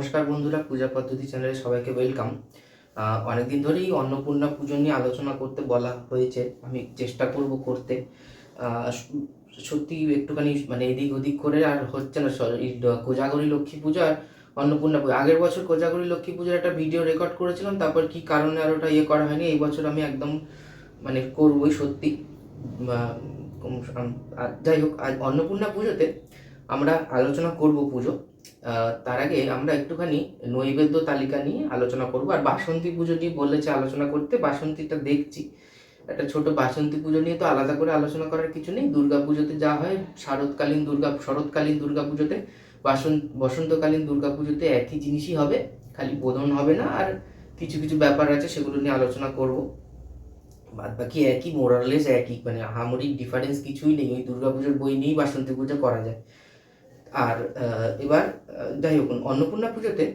নমস্কার বন্ধুরা, পূজা পদ্ধতি চ্যানেলে সবাইকে ওয়েলকাম। অনেকদিন ধরেই অন্নপূর্ণা পুজো নিয়ে আলোচনা করতে বলা হয়েছে, আমি চেষ্টা করব করতে। সত্যি একটুখানি মানে এদিক ওদিক করে আর হচ্ছে না। এই কোজাগরী লক্ষ্মী পূজা আর অন্নপূর্ণা পুজো, আগের বছর কোজাগরী লক্ষ্মী পুজোর একটা ভিডিও রেকর্ড করেছিলাম, তারপর কি কারণে আর ওটা করা হয়নি। এই বছর আমি একদম মানে করবই সত্যি। যাই হোক, আজ অন্নপূর্ণা পুজোতে আমরা আলোচনা করব পুজো। তার আগে আমরা একটুখানি নৈবেদ্য তালিকা নিয়ে আলোচনা করব। আর বাসন্তী পুজো নিয়ে বলেছে আলোচনা করতে, বাসন্তীটা দেখছি। একটা ছোট বাসন্তী পুজো নিয়ে তো আলাদা করে আলোচনা করার কিছু নেই। দুর্গা পুজোতে যা হয়, শরৎকালীন দুর্গা পুজোতে, বসন্তকালীন দুর্গা পুজোতে একই জিনিসই হবে, খালি বোধন হবে না। আর কিছু কিছু ব্যাপার আছে, সেগুলো নিয়ে আলোচনা করব। বাদ বাকি একই, মোরালেস একই, মানে আহামরি ডিফারেন্স কিছুই নেই। ওই দুর্গা পুজোর বই নিয়েই বাসন্তী পুজো করা যায়। আর এবার যাই হোক, অন্নপূর্ণা পুজোতে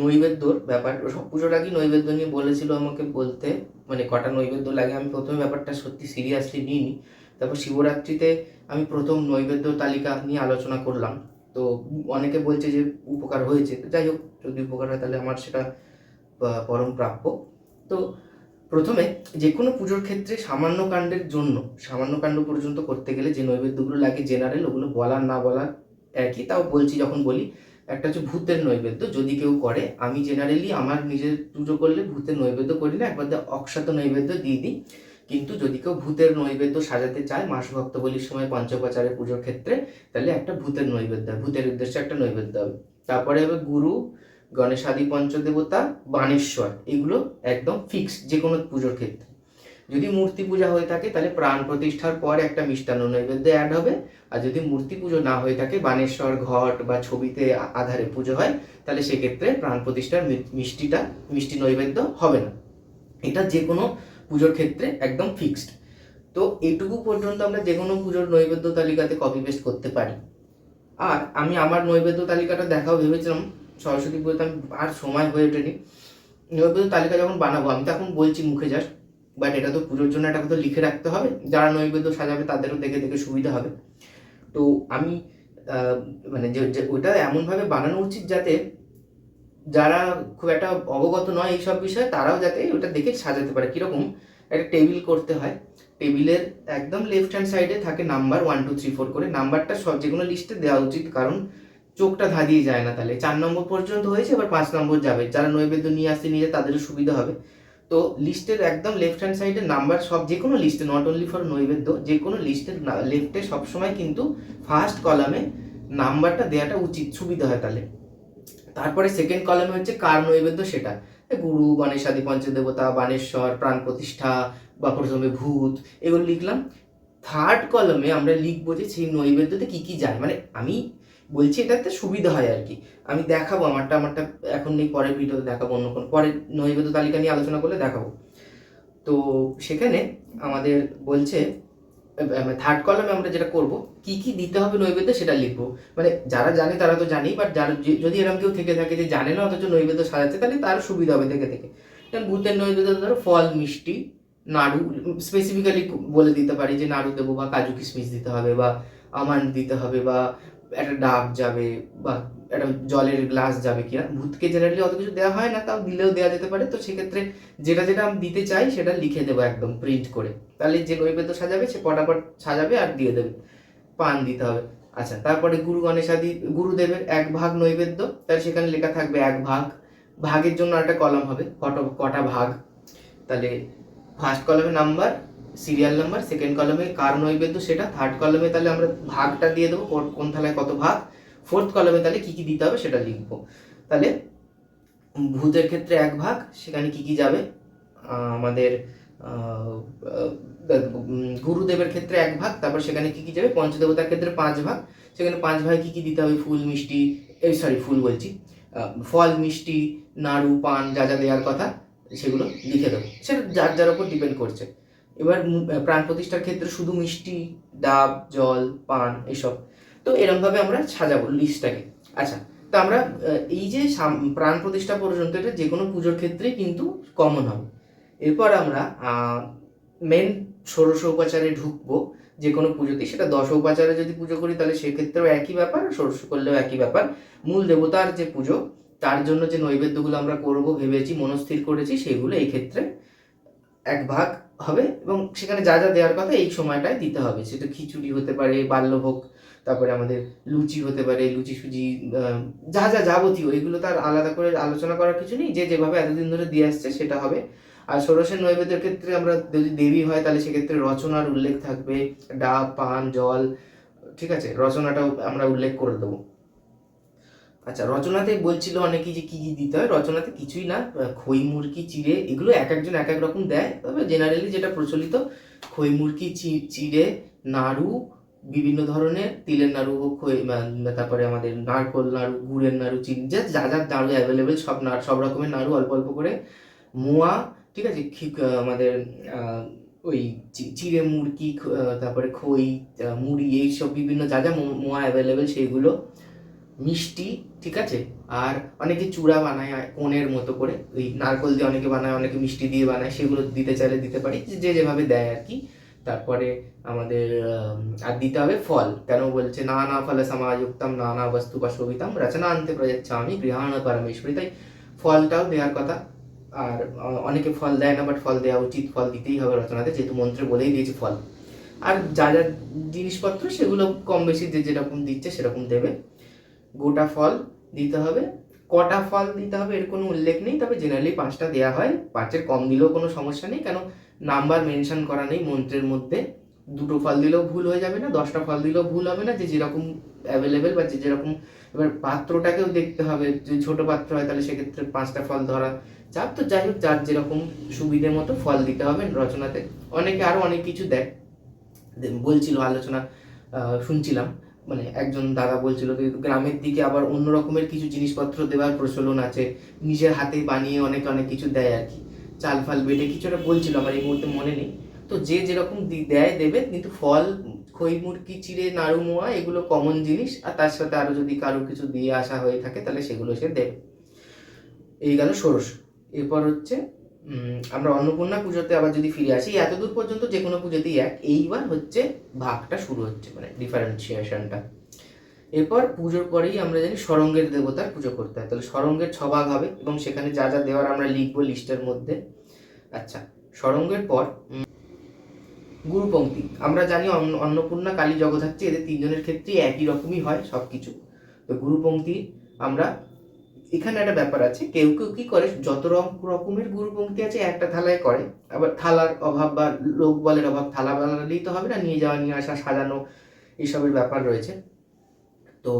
নৈবেদ্যর ব্যাপার, সব পুজোর আগেই নৈবেদ্য নিয়ে বলেছিল আমাকে বলতে, মানে কটা নৈবেদ্য লাগে। আমি প্রথমে ব্যাপারটা সত্যি সিরিয়াসলি নিইনি। তারপর শিবরাত্রিতে আমি প্রথম নৈবেদ্য তালিকা নিয়ে আলোচনা করলাম। তো অনেকে বলছে যে উপকার হয়েছে। যাই হোক, যদি উপকার হয় তাহলে আমার সেটা পরম প্রাপ্য। তো প্রথমে যে কোনো পুজোর ক্ষেত্রে সামান্য কাণ্ড পর্যন্ত করতে গেলে যে নৈবেদ্যগুলো লাগে, জেনারেল ওগুলো বলার না বলার একই, তাও বলছি যখন বলি। একটা হচ্ছে ভূতের নৈবেদ্য, যদি কেউ করে। আমি জেনারেলি আমার নিজের পুজো করলে ভূতের নৈবেদ্য করি না, একবার অক্ষত নৈবেদ্য দিয়ে দিই। কিন্তু যদি কেউ ভূতের নৈবেদ্য সাজাতে চায় মাসভক্ত বলির সময় পঞ্চোপচারের পুজোর ক্ষেত্রে, তাহলে একটা ভূতের নৈবেদ্য, ভূতের উদ্দেশ্যে একটা নৈবেদ্য হবে। তারপরে হবে গুরু, গণেশাদি পঞ্চদেবতা, বানেশ্বর, এগুলো একদম ফিক্সড যে কোনো পুজোর ক্ষেত্রে। যদি মূর্তি পূজা হয়ে থাকে তাহলে প্রাণ প্রতিষ্ঠার পর একটা মিষ্টান্ন নৈবেদ্য অ্যাড হবে। আর যদি মূর্তি পুজো না হয়ে থাকে, বানেশ্বর, ঘট বা ছবিতে আধারে পুজো হয়, তাহলে সেক্ষেত্রে প্রাণ প্রতিষ্ঠার মিষ্টি নৈবেদ্য হবে না। এটা যে কোনো পুজোর ক্ষেত্রে একদম ফিক্সড। তো এইটুকু পর্যন্ত আমরা যে কোনো পুজোর নৈবেদ্য তালিকাতে কপি পেস্ট করতে পারি। আর আমি আমার নৈবেদ্য তালিকাটা দেখাও ভেবেছিলাম, সরস্বতী পুজোতে আমি আর সময় হয়ে ওঠেনি। নৈবেদ্য তালিকা যখন বানাবো, আমি তো এখন বলছি মুখে জাস্ট, বাট এটা তো পুজোর জন্য এটা তো লিখে রাখতে হবে। যারা নৈবেদ্য সাজাবে তাদেরও দেখে দেখে সুবিধা হবে। তো আমি মানে যে ওটা এমনভাবে বানানো উচিত যাতে যারা খুব একটা অবগত নয় এইসব বিষয়ে, তারাও যাতে ওটা দেখে সাজাতে পারে। কীরকম, একটা টেবিল করতে হয়, টেবিলের একদম লেফট হ্যান্ড সাইডে থাকে নাম্বার 1 2 3 4 করে। নাম্বারটা সব যে কোনো লিস্টে দেওয়া উচিত, কারণ চোখটা ধাঁধিয়ে যায় না। তাহলে 4 নম্বর পর্যন্ত হয়েছে, এবার 5 নম্বর যাবে, যারা নৈবেদ্য নিয়ে আসতে নিয়ে তাদেরও সুবিধা হবে। তো লিস্টের একদম লেফট হ্যান্ড সাইডে নাম্বার, সব যে কোনো লিস্টে, নট অনলি ফর নৈবেদ্য, যে কোনো লিস্টের লেফটে সবসময় কিন্তু ফার্স্ট কলামে নাম্বারটা দেওয়াটা উচিত, সুবিধা হয় তাহলে। তারপরে সেকেন্ড কলামে হচ্ছে কার নৈবেদ্য সেটা, গুরু, গণেশাদি পঞ্চদেবতা, বানেশ্বর, প্রাণ প্রতিষ্ঠা বা প্রথমে ভূত, এগুলো লিখলাম। থার্ড কলামে আমরা লিখবো যে সেই নৈবেদ্যতে কি কি যায়। মানে আমি বলছি এটাতে সুবিধা হয় আর কি। আমি দেখাবো আমারটা এখন নেই, পরের ভিডিওতে দেখাবো, অন্য কোনো পরে নৈবেদ্য তালিকা নিয়ে আলোচনা করলে দেখাবো। তো সেখানে আমাদের বলছে থার্ড কলামে আমরা যেটা করব, কি কি দিতে হবে নৈবেদ্য সেটা লিখবো। মানে যারা জানে তারা তো জানেই, বাট যারা যদি এরকম কেউ থেকে থাকে যে জানে না অথচ নৈবেদ্য সাজাচ্ছে, তাহলে তার সুবিধা হবে থেকে থেকে। যেমন ভূতের নৈবেদ্য ধরো ফল, মিষ্টি, নাড়ু, স্পেসিফিক্যালি বলে দিতে পারি যে নাড়ু দেবো, বা কাজু কিশমিশ দিতে হবে, বা আমান্ড দিতে হবে, বা একটা ডাব যাবে, বা একটা জলের গ্লাস যাবে কিনা। ভূতকে জেনারেলি অত কিছু দেওয়া হয় না, তাও দিলেও দেওয়া যেতে পারে। তো সেক্ষেত্রে যেটা যেটা আমি দিতে চাই সেটা লিখে দেবো একদম প্রিন্ট করে, তাহলে যে নৈবেদ্য সাজাবে সে পটাপট সাজাবে আর দিয়ে দেবে। পান দিতে হবে। আচ্ছা, তারপরে গুরু গণেশাদি, গুরুদেবের 1 ভাগ নৈবেদ্য, তাহলে সেখানে লেখা থাকবে 1 ভাগ। ভাগের জন্য একটা কলাম হবে, কটা ভাগ। তাহলে ফার্স্ট কলামে নাম্বার, সিরিয়াল নাম্বার, সেকেন্ড কলামে কার নৈবেদ্য সেটা, থার্ড কলামে তাহলে আমরা ভাগটা দিয়ে দেবো, কোন থালায় কত ভাগ। ফোর্থ কলামে তাহলে কি কি দিতে হবে সেটা লিখবো। তাহলে ভূতের ক্ষেত্রে 1 ভাগ, সেখানে কি কি যাবে আমাদের গুরুদেবের ক্ষেত্রে 1 ভাগ, তারপর সেখানে কি কি যাবে। পঞ্চদেবতার ক্ষেত্রে 5 ভাগ, সেখানে 5 ভাগে কি কি দিতে হবে, ফুল, মিষ্টি, ফুল বলছি, ফল, মিষ্টি, নাড়ু, পান, যা যা দেওয়ার কথা সেগুলো লিখে দেবো। সেটা যার যার উপর ডিপেন্ড করছে। এবার প্রাণ প্রতিষ্ঠার ক্ষেত্রে শুধু মিষ্টি, ডাব, জল, পান, এসব। তো এরকমভাবে আমরা সাজাবো লিস্টটাকে। আচ্ছা, তো আমরা এই যে প্রাণ প্রতিষ্ঠা পর্যন্ত, এটা যে কোনো পুজোর ক্ষেত্রেই কিন্তু কমন হবে। এরপর আমরা মেন ষোড়শ উপাচারে ঢুকবো যে কোনো পুজোতে। সেটা 10 উপাচারে যদি পুজো করি তাহলে সেক্ষেত্রেও একই ব্যাপার, ষোড়শ করলেও একই ব্যাপার। মূল দেবতার যে পুজো, তার জন্য যে নৈবেদ্যগুলো আমরা করব ভেবেছি, মনস্থির করেছি, সেগুলো এই ক্ষেত্রে এক ভাগ হবে এবং সেখানে যা যা দেওয়ার কথা এই সময়টায় দিতে হবে। সেটা খিচুড়ি হতে পারে, বাল্যভোগ, তারপরে আমাদের লুচি হতে পারে, লুচি সুজি, যা যা যাবতীয়, এগুলো তার আলাদা করে আলোচনা করার কিছু নেই, যে যেভাবে এতদিন ধরে দিয়ে আসছে সেটা হবে। আর ষোড়শের নৈবেদ্যের ক্ষেত্রে আমরা যদি দেবী হয় তাহলে সেক্ষেত্রে রচনার উল্লেখ থাকবে, ডাব, পান, জল, ঠিক আছে, রচনাটাও আমরা উল্লেখ করে দেবো। আচ্ছা, রচনাতে বলছিল অনেকেই যে কি কি দিতে হয়। রচনাতে কিছুই না, খই মুরকি চিড়ে, এগুলো এক একজন এক এক রকম দেয়, তবে জেনারেলি যেটা প্রচলিত, খই মুরকি চিড়ে, নাড়ু, বিভিন্ন ধরনের তিলের নাড়ু হোক, তারপরে আমাদের নারকোল নাড়ু, গুড়ের নাড়ু, চিনি, যা যা যা নাড়ু অ্যাভেলেবেল, সব রকমের নাড়ু অল্প অল্প করে, মোয়া, ঠিক আছে, আমাদের ওই চিড়ে মুরকি, তারপরে খই, মুড়ি, এইসব বিভিন্ন যা যা মোয়া অ্যাভেলেবেল সেইগুলো, মিষ্টি, ঠিক আছে। আর অনেকে চূড়া বানায় কোণের মতো করে, ওই নারকল দিয়ে অনেকে বানায়, অনেকে মিষ্টি দিয়ে বানায়, সেগুলো দিতে চাইলে দিতে পারি, যে যেভাবে দেয় আর কি। তারপরে আমাদের আর দিতে হবে ফল। কেন বলছে নানা ফলে সমাযুক্তম নানা বস্তু পশোভিতম রচনান্তে প্রযচ্ছামি গৃহাণ পরমেশ্বরী, তাই ফলটাও দেওয়ার কথা। আর অনেকে ফল দেয় না, বাট ফল দেওয়া উচিত, ফল দিতেই হবে রচনাতে, যেহেতু মন্ত্রে বলেই দিয়েছে ফল। আর যা যা জিনিসপত্র সেগুলো কম বেশি যে যেরকম দিচ্ছে সেরকম দেবে। গোটা ফল দিতে হবে। কটা ফল দিতে হবে এর কোনো উল্লেখ নেই, তবে জেনারেলি 5টা দেওয়া হয়, 5-এর কম দিলেও কোনো সমস্যা নেই, কেন নাম্বার মেনশন করা নেই মন্ত্রের মধ্যে। 2টো ফল দিলেও ভুল হয়ে যাবে না, 10টা ফল দিলেও ভুল হবে না, যে যেরকম অ্যাভেলেবেল বা যে যেরকম। এবার পাত্রটাকেও দেখতে হবে, যদি ছোট পাত্র হয় তাহলে সেক্ষেত্রে 5টা ফল ধরা চাপ। তো যাই হোক, যার যেরকম সুবিধে মতো ফল দিতে হবে রচনাতে। অনেকে আরও অনেক কিছু দেয়, বলছিল আলোচনা শুনছিলাম, মানে একজন দাদা বলছিল গ্রামের দিকে আবার অন্য রকমের কিছু জিনিসপত্র দেওয়ার প্রচলন আছে, নিজের হাতে বানিয়ে অনেক অনেক কিছু দেয় আর কি, চাল ফাল বেটে কিছু একটা বলছিল, আমার এই মুহূর্তে মনে নেই। তো যে যেরকম দেয় দেবে, কিন্তু ফল, খই মুরকি চিড়ে, নাড়ু মোয়া, এগুলো কমন জিনিস, আর তার সাথে আরও যদি কারো কিছু দিয়ে আসা হয়ে থাকে তাহলে সেগুলো সে দেবে। এই গেল ষোড়শ। এরপর হচ্ছে আমরা অন্নপূর্ণা পুজোতে আবার যদি ফিরে আসি, এতদূর পর্যন্ত যে কোনো পুজোতেই এক। এইবার হচ্ছে ভাগটা শুরু হচ্ছে, মানে ডিফারেন্সিয়েশনটা। এরপর পুজোর পরেই আমরা জানি সরঙ্গের দেবতার পুজো করতে হয়, তাহলে সরঙ্গের 6 ভাগ হবে এবং সেখানে যা যা দেওয়ার আমরা লিখবো লিস্টের মধ্যে। আচ্ছা, সরঙ্গের পর গুরুপঙ্ক্তি। আমরা জানি অন্নপূর্ণা, কালী, জগদ্ধাত্রী, এদের 3জনের ক্ষেত্রেই একই রকমই হয় সব কিছু। তো গুরুপঙ্ক্তি আমরা, এখানে একটা ব্যাপার আছে, কেউ কেউ কি করে, যত রকমের গুরুপঙ্ক্তি আছে একটা থালায় করে, আবার থালার অভাব বা লোক বলের অভাব, থালা বানালেই তো হবে না, নিয়ে যাওয়া নিয়ে আসা সাজানো এইসবের ব্যাপার রয়েছে। তো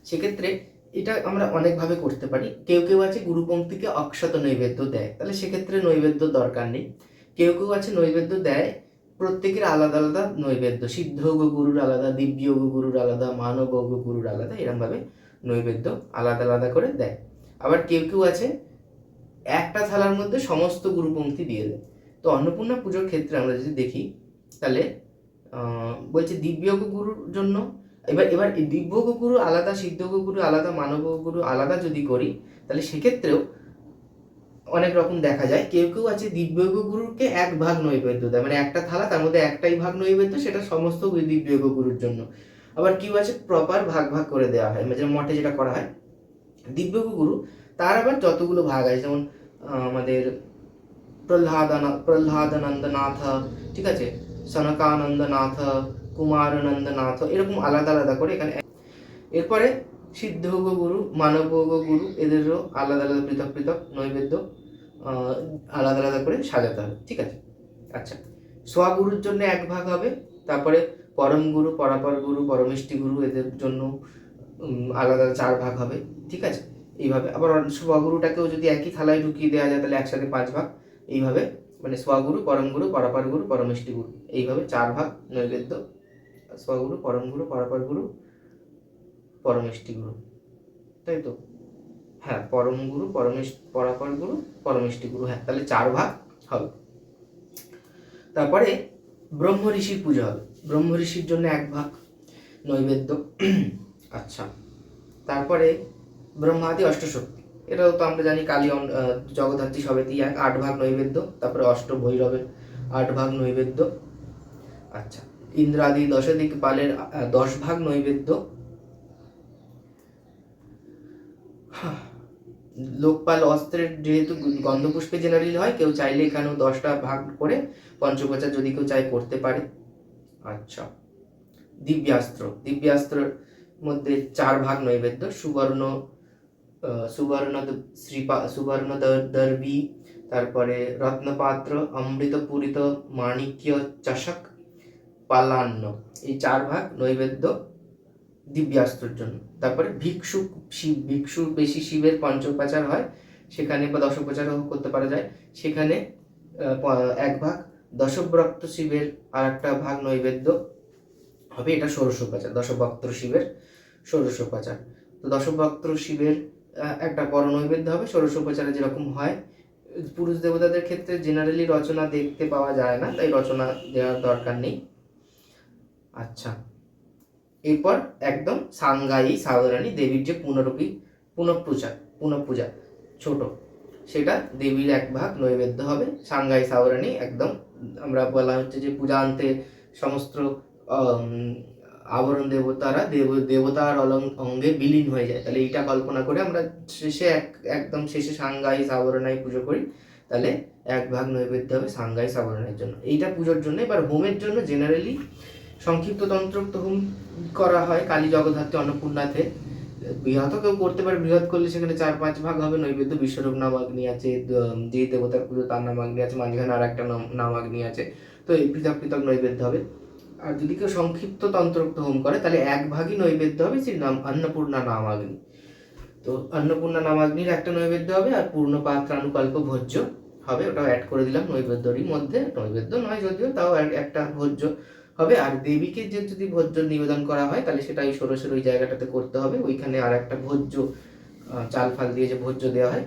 সেক্ষেত্রে এটা আমরা অনেকভাবে করতে পারি। কেউ কেউ আছে গুরুপঙ্ক্তিকে অক্ষত নৈবেদ্য দেয়, তাহলে সেক্ষেত্রে নৈবেদ্য দরকার নেই। কেউ কেউ আছে নৈবেদ্য দেয়, প্রত্যেকের আলাদা আলাদা নৈবেদ্য, সিদ্ধযোগ গুরুর আলাদা, দিব্যযোগ গুরুর আলাদা, মানবযোগ গুরুর আলাদা, এরমভাবে নৈবেদ্য আলাদা আলাদা করে দেয়। আবার কেউ কেউ আছে একটা থালার মধ্যে সমস্ত গুরুপঙ্ক্তি দিয়ে দেয়। তো অন্নপূর্ণা পুজোর ক্ষেত্রে আমরা যদি দেখি তাহলে বলছে দিব্যযোগ গুরুর জন্য, এবার এবার দিব্যযোগ গুরু আলাদা, সিদ্ধযোগ গুরু আলাদা, মানবযোগ গুরু আলাদা যদি করি তাহলে সেক্ষেত্রেও অনেক রকম দেখা যায়। কেউ কেউ আছে দিব্যযোগ গুরুকে 1 ভাগ নৈবেদ্য দেয়, মানে একটা থালা তার মধ্যে একটাই ভাগ নৈবেদ্য, সেটা সমস্ত দিব্যযোগ গুরুর জন্য। আবার কেউ আছে প্রপার ভাগ ভাগ করে দেওয়া হয়, মানে মঠে যেটা করা হয়। দিব্যযোগ গুরু তার আবার যতগুলো ভাগ আছে, যেমন আমাদের প্রহ্লাদানন্দনাথ, ঠিক আছে, সনকানন্দনাথ, কুমারানন্দনাথ, এরকম আলাদা আলাদা করে এখানে। এরপরে সিদ্ধযোগ গুরু, মানবযোগ গুরু, এদেরও আলাদা আলাদা পৃথক পৃথক নৈবেদ্য আলাদা আলাদা করে সাজাতে হবে, ঠিক আছে। আচ্ছা, স্বগুরুর জন্য 1 ভাগ হবে, তারপরে পরম গুরু, পরাপর গুরু, পরমেষ্টি গুরু, এদের জন্য আলাদা 4 ভাগ হবে, ঠিক আছে। এইভাবে আবার স্বগুরুটাকেও যদি একই থালায় ঢুকিয়ে দেওয়া যায় তাহলে একসাথে 5 ভাগ, এইভাবে, মানে স্বগুরু, পরম গুরু, পরাপর গুরু, পরমেষ্টি গুরু, এইভাবে 4 ভাগ নৈবেদ্য, স্বগুরু, পরম গুরু, পরাপর গুরু, পরমেষ্টি গুরু, তাই তো? হ্যাঁ, পরম গুরু, পরাপর গুরু, পরমেষ্টি গুরু, হ্যাঁ, তাহলে 4 ভাগ হবে। তারপরে ব্রহ্ম ঋষির পুজো হবে, ব্রহ্ম ঋষির জন্য 1 ভাগ নৈবেদ্য। আচ্ছা, তারপরে ব্রহ্মাদি অষ্টশক্তি, এটাও তো আমরা জানি, কালী, জগদ্ধাত্রী সবেতেই 8 ভাগ নৈবেদ্য। তারপরে অষ্টভৈরবের 8 ভাগ নৈবেদ্য। আচ্ছা, ইন্দ্রাদি দশদিকপালের 10 ভাগ নৈবেদ্য। লোকপাল অস্ত্রের যেহেতু গন্ধপুষ্পে জেনারেলি হয়, কেউ চাইলে এখানেও 10টা ভাগ করে পঞ্চোপচার যদি কেউ চাই করতে পারে। আচ্ছা, দিব্যাস্ত্রের মধ্যে 4 ভাগ নৈবেদ্য, সুবর্ণ দর্বি, তারপরে রত্নপাত্র, অমৃতপূরিত মাণিক্য চষক, পালান্ন, এই 4 ভাগ নৈবেদ্য দিব্যাস্ত্রের জন্য। তারপরে ভিক্ষু বেশি শিবের পঞ্চোপচার হয় সেখানে, বা দশোপচারও করতে পারা যায়, সেখানে 1 ভাগ, দশভক্ত শিবের আর একটা ভাগ নৈবেদ্য হবে, এটা ষোড়শোপচার, দশভক্ত শিবের ষোড়শোপচার। তো দশভক্ত শিবের একটা বড় নৈবেদ্য হবে ষোড়শোপচারে যেরকম হয়। পুরুষ দেবতাদের ক্ষেত্রে জেনারেলি রচনা দেখতে পাওয়া যায় না, তাই রচনা দেওয়ার দরকার নেই। আচ্ছা, এরপর একদম সাংগাই সাবধানী দেবীর যে পুনঃপূজা ছোট, সেটা দেবীর 1 ভাগ নৈবেদ্য হবে। সাংগাই সাবরানি একদম, আমরা বলা হচ্ছে যে পূজা আনতে সমস্ত আবরণ দেবতারা দেবতার অঙ্গে বিলীন হয়ে যায়, তাহলে এইটা কল্পনা করে আমরা শেষে একদম শেষে সাংগাই সাবরণাই পুজো করি, তাহলে 1 ভাগ নৈবেদ্য হবে সাংগাই সাবরণের জন্য। এইটা পুজোর জন্য। এবার হোমের জন্য জেনারেলি সংক্ষিপ্ত তন্ত্রোক্ত হোম করা হয় কালী জগদ্ধাত্রী অন্নপূর্ণাতে। বৃহৎও কেউ করতে পারে, বৃহৎ করলে সেখানে 4-5 ভাগ হবে নৈবেদ্য। বিশ্বরূপ নামাগ্নি আছে, যে দেবতার পুজো তার নামাগ্নি আছে, মাঝখানে আর একটা নামাগ্নি আছে, তো এই পৃথক পৃথক নৈবেদ্য হবে। আর যদি কেউ সংক্ষিপ্ত তন্ত্রোক্ত হোম করে তাহলে 1 ভাগই নৈবেদ্য হবে, সেই অন্নপূর্ণা নামাগ্নি। তো অন্নপূর্ণা নামাগ্নির একটা নৈবেদ্য হবে, আর পূর্ণ পাত্রানুকল্প ভোজ্য হবে, ওটাও অ্যাড করে দিলাম নৈবেদ্যরই মধ্যে। নৈবেদ্য নয় যদিও, তাও একটা ভোজ্য হবে। আর দেবীকে যে যদি ভোজ্য নিবেদন করা হয় তাহলে সেটা এই ষোড়শের ওই জায়গাটাতে করতে হবে, ওইখানে আর একটা ভোজ্য চাল ফাল দিয়ে যে ভোজ্য দেওয়া হয়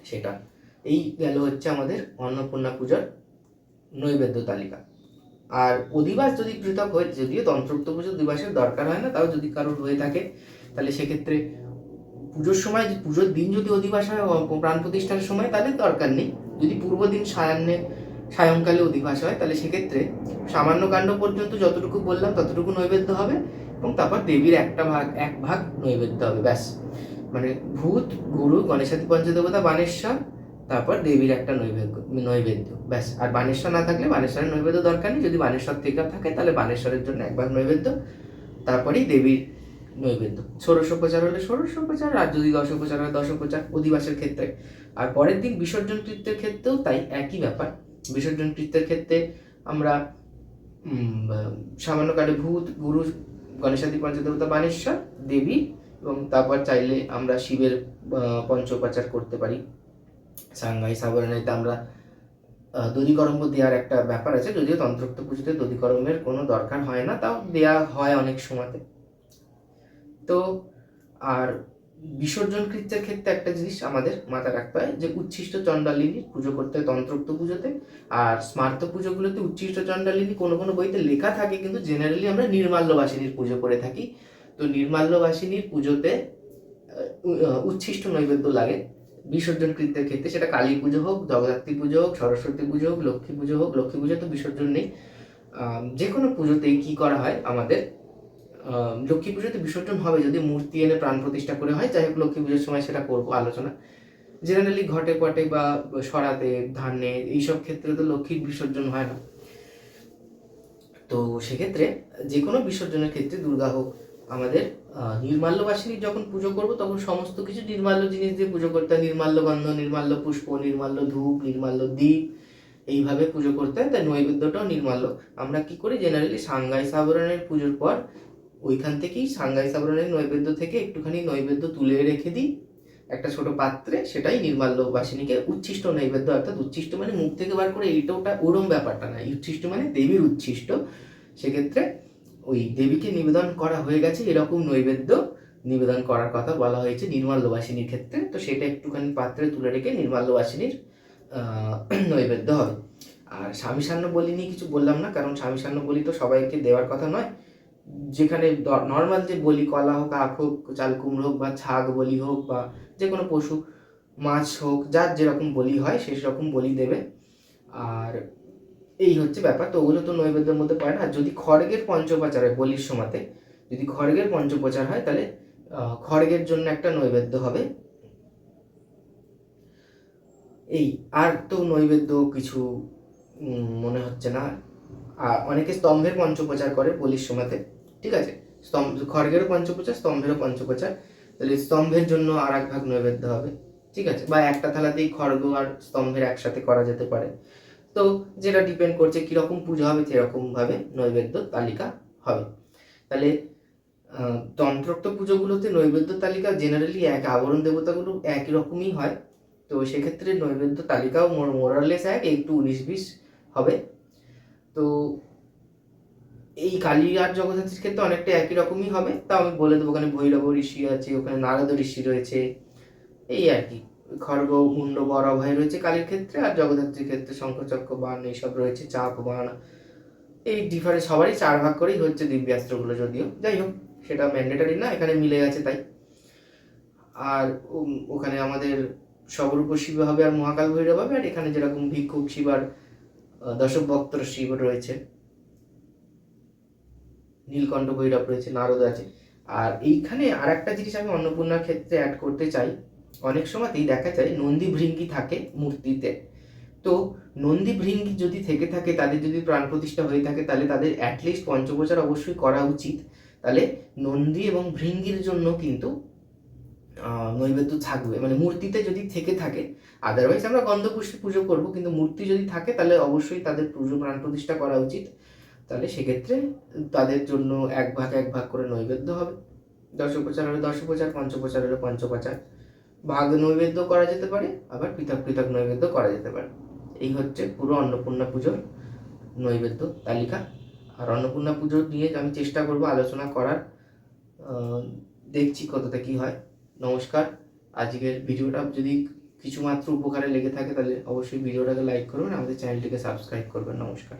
সেটা। এই গেল হচ্ছে আমাদের অন্নপূর্ণা পূজার নৈবেদ্য তালিকা। আর অধিবাস যদি পৃথক হয়, যদিও তন্ত্রোক্ত পুজো দিবাসের দরকার হয় না, তাও যদি কারোর হয়ে থাকে তাহলে সেক্ষেত্রে পুজোর সময়, পুজোর দিন যদি অধিবাস হয় প্রাণ প্রতিষ্ঠার সময় তাহলে দরকার নেই। যদি পূর্ব দিন সায়ংকালে অধিবাস হয় তাহলে সেক্ষেত্রে সামান্য কাণ্ড পর্যন্ত যতটুকু বললাম ততটুকু নৈবেদ্য হবে, এবং তারপর দেবীর 1 ভাগ নৈবেদ্য হবে, ব্যাস। মানে ভূত, গুরু, গণেশাদি পঞ্চদেবতা, বানেশ্বর, তারপর দেবীর একটা নৈবেদ্য, ব্যাস। আর বানেশ্বর না থাকলে বানেশ্বরের নৈবেদ্য দরকার নেই। যদি বানেশ্বর থেকে থাকে তাহলে বানেশ্বরের জন্য 1 ভাগ নৈবেদ্য, তারপরেই দেবীর নৈবেদ্য। ষোড়শোপচার হলে ষোড়শোপচার, আর যদি দশোপচার হয় দশোপচার অধিবাসের ক্ষেত্রে। আর পরের দিন বিসর্জন কৃত্যের ক্ষেত্রেও তাই একই ব্যাপার। বিসর্জন কৃত্যের ক্ষেত্রে আমরা সামান্য কালে ভূত, গুরু, গণেশাদি পঞ্চদেবতা, বানেশ্বর, দেবী, এবং তারপর চাইলে আমরা শিবের পঞ্চোপচার করতে পারি। সাংগাই সাবরণীতে আমরা দধিকর্ম দেওয়ার একটা ব্যাপার আছে, যদিও তন্ত্রোক্ত পুজোতে দধিকর্মের কোনো দরকার হয় না, তাও দেয়া হয় অনেক সময়তে। তো আর বিসর্জন কৃত্যের ক্ষেত্রে একটা জিনিস আমাদের মাথায় রাখতে হয়, যে উচ্ছিষ্ট চণ্ডালিনীর পুজো করতে হয় তন্ত্রোক্ত পুজোতে। আর স্মার্ত পুজোগুলোতে উচ্ছিষ্ট চণ্ডালিনী কোনো কোনো বইতে লেখা থাকে, কিন্তু জেনারেলি আমরা নির্মাল্যবাসিনীর পুজো করে থাকি। তো নির্মাল্যবাসিনীর পুজোতে উচ্ছিষ্ট নৈবেদ্য লাগে বিসর্জন কৃত্যের ক্ষেত্রে, সেটা কালী পুজো হোক, জগদ্ধাত্রী পুজো হোক, সরস্বতী পুজো হোক, লক্ষ্মী পুজো হোক। লক্ষ্মী পুজো তো বিসর্জন নেই। যে কোনো পুজোতেই কি করা হয় আমাদের, লক্ষ্মী পুজোতে বিসর্জন হবে যদি মূর্তি এনে প্রাণ প্রতিষ্ঠা করে হয়। যাই হোক, লক্ষ্মী পুজোর সময় সেটা করবো আলোচনা। জেনারেলি ঘটে পটে বা সরাতে, ধানে, এইসব ক্ষেত্রে তো লক্ষ্মীর বিসর্জন হয় না। তো সেক্ষেত্রে যে কোনো বিসর্জনের ক্ষেত্রে দুর্গা হোক, আমাদের নির্মাল্যবাসিনীর যখন পুজো করব তখন সমস্ত কিছু নির্মাল্য জিনিস দিয়ে পুজো করতে হয়। নির্মাল্য গন্ধ, নির্মাল্য পুষ্প, নির্মাল্য ধূপ, নির্মাল্য দ্বীপ, এইভাবে পুজো করতে হয়। তাই নৈবেদ্যটাও নির্মাল্য। আমরা কি করি, জেনারেলি সাংগাই সাবরণের পুজোর পর ওইখান থেকেই সাংগাই সাবরণের নৈবেদ্য থেকে একটুখানি নৈবেদ্য তুলে রেখে দিই একটা ছোট পাত্রে, সেটাই নির্মাল্যবাসিনীকে উচ্ছিষ্ট নৈবেদ্য। অর্থাৎ উচ্ছিষ্ট মানে মুখ থেকে বার করে এইটা ওটা ওরম ব্যাপারটা না, উচ্ছিষ্ট মানে দেবীর উচ্ছিষ্ট। সেক্ষেত্রে ওই দেবীকে নিবেদন করা হয়ে গেছে এরকম নৈবেদ্য নিবেদন করার কথা বলা হয়েছে নির্মাল্যবাসিনীর ক্ষেত্রে। তো সেটা একটুখানি পাত্রে তুলে রেখে নির্মাল্যবাসিনীর নৈবেদ্য হবে। আর স্বামী সান্ন বলি নিয়ে কিছু বললাম না, কারণ স্বামী সান্ন বলি তো সবাইকে দেওয়ার কথা নয়। যেখানে নর্মাল যে বলি, কলা হোক, আখ হোক, চাল কুমড়ো হোক, বা ছাগ বলি হোক, বা যে কোনো পশু, মাছ হোক, যার যেরকম বলি হয় সেই রকম বলি দেবে। আর এই হচ্ছে ব্যাপার। তো ওগুলো তো নৈবেদ্যের মধ্যে পড়ে না। আর যদি খড়গের পঞ্চোপচার হয় বলির সময়তে, যদি খড়গের পঞ্চোপচার হয় তাহলে খড়গের জন্য একটা নৈবেদ্য হবে, এই আর তো নৈবেদ্য কিছু মনে হচ্ছে না। আর অনেকে স্তম্ভের পঞ্চপ্রচার করে বলির সময়তে, ঠিক আছে, খড়গেরও পঞ্চপ্রচার, স্তম্ভেরও পঞ্চপ্রচার। তাহলে স্তম্ভের জন্য আর এক ভাগ নৈবেদ্য হবে, ঠিক আছে, বা একটা থালাতেই খড়গ আর স্তম্ভের একসাথে করা যেতে পারে। তো যেটা ডিপেন্ড করছে কীরকম পুজো হবে সেরকমভাবে নৈবেদ্য তালিকা হবে। তাহলে তন্ত্রোক্ত পুজোগুলোতে নৈবেদ্য তালিকা জেনারেলি আবরণ দেবতাগুলো একই রকমই হয়। তো সেক্ষেত্রে নৈবেদ্য তালিকাও মোরালেস একটু 19-20 হবে। তো এই কালী আর জগদ্ধাত্রীর ক্ষেত্রে অনেকটা একই রকমই হবে। তাও আমি বলে দেবো, ওখানে ভৈরব ঋষি আছে, ওখানে নারদ ঋষি রয়েছে, এই আর কি। খড়গ মুন্ড বর অভয় রয়েছে কালীর ক্ষেত্রে, আর জগদ্ধাত্রীর ক্ষেত্রে শঙ্খচক্র বাণ এইসব রয়েছে, চাপ বাণ, এই ডিফারেন্স সবারই 4 ভাগ করেই হচ্ছে দিব্যাস্ত্রগুলো, যদিও যাই হোক সেটা ম্যান্ডেটারি না, এখানে মিলে গেছে তাই। আর ওখানে আমাদের সবরূপ শিব হবে আর মহাকাল ভৈরব হবে, আর এখানে যেরকম ভিক্ষুক শিব আর দশভক্তর শিব রয়েছে, নীলকণ্ঠ ভৈরব রয়েছে, নারদ আছে। আর এইখানে আর একটা জিনিস আমি অন্নপূর্ণার ক্ষেত্রে অ্যাড করতে চাই, অনেক সময়তেই দেখা যায় নন্দী ভৃঙ্গি থাকে মূর্তিতে। তো নন্দী ভৃঙ্গি যদি থেকে থাকে, তাদের যদি প্রাণ প্রতিষ্ঠা হয়ে থাকে, তাহলে তাদের অ্যাটলিস্ট পঞ্চপ্রচার অবশ্যই করা উচিত। তাহলে নন্দী এবং ভৃঙ্গির জন্য কিন্তু নৈবেদ্য থাকবে, মানে মূর্তিতে যদি থেকে থাকে। আদারওয়াইজ আমরা গন্ধপুষ্পে পুজো করব, কিন্তু মূর্তি যদি থাকে তাহলে অবশ্যই তাদের পুজো প্রাণ প্রতিষ্ঠা করা উচিত। তাহলে সেক্ষেত্রে তাদের জন্য এক ভাগ করে নৈবেদ্য হবে। দশোপচার হলে দশোপচার, পঞ্চপ্রচার হলে পঞ্চপ্রচার, ভাগ নৈবেদ্য করা যেতে পারে, আবার পৃথক পৃথক নৈবেদ্য করা যেতে পারে। এই হচ্ছে পুরো অন্নপূর্ণা পুজোর নৈবেদ্য তালিকা। আর অন্নপূর্ণা পুজো নিয়ে আমি চেষ্টা করব আলোচনা করার, দেখছি কতটা কী হয়। নমস্কার। আজকের ভিডিওটা যদি কিছুমাত্র উপকারে লেগে থাকে তাহলে অবশ্যই ভিডিওটাকে লাইক করবেন, আমাদের চ্যানেলটিকে সাবস্ক্রাইব করবেন। নমস্কার।